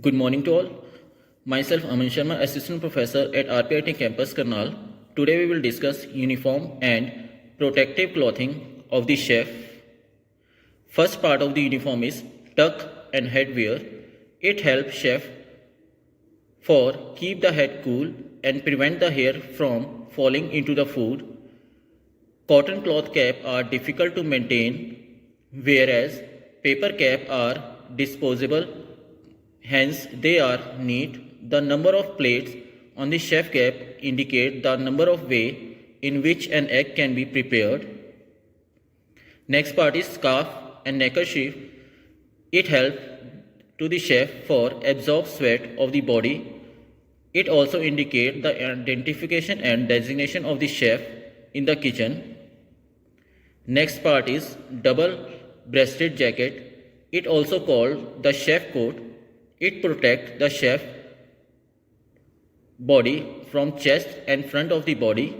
Good morning to all. Myself Aman Sharma, Assistant Professor at RPIIT Campus Karnal. Today we will discuss uniform and protective clothing of the chef. First part of the uniform is tuck and headwear. It helps chef for keep the head cool and prevent the hair from falling into the food. Cotton cloth cap are difficult to maintain, whereas paper cap are disposable, hence they are neat. The number of plates on the chef cap indicate the number of way in which an egg can be prepared. Next part is scarf and neckerchief. It helps to the chef for absorb sweat of the body. It also indicates the identification and designation of the chef in the kitchen. Next part is double breasted jacket. It also called the chef coat. It protects the chef body from chest and front of the body.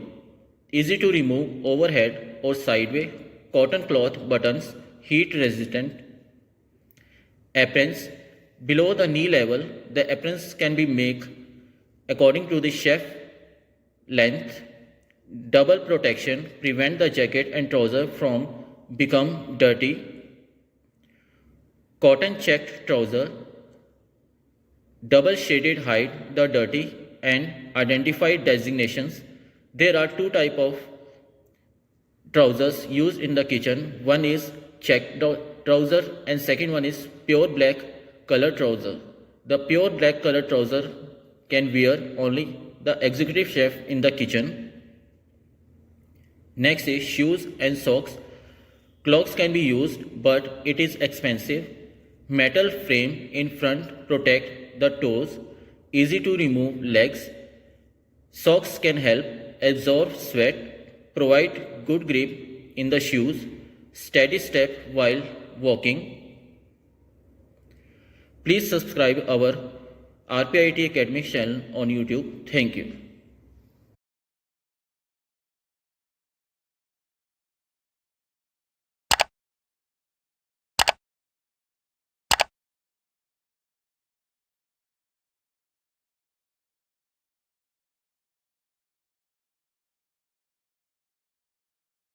Easy to remove overhead or sideways. Cotton cloth buttons, heat resistant. Aprons. Below the knee level, the aprons can be made according to the chef length. Double protection prevent the jacket and trouser from become dirty. Cotton checked trouser. Double shaded hide the dirty and identify designations. There are two types of trousers used in the kitchen. One is checked trouser and second one is pure black color trouser. The pure black color trouser can wear only the executive chef in the kitchen. Next is shoes and socks. Clogs can be used, but it is expensive. Metal frame in front protect the toes. Easy to remove legs. Socks can help absorb sweat, provide good grip in the shoes, steady step while walking. Please subscribe our RPIIT Academic channel on YouTube. Thank you.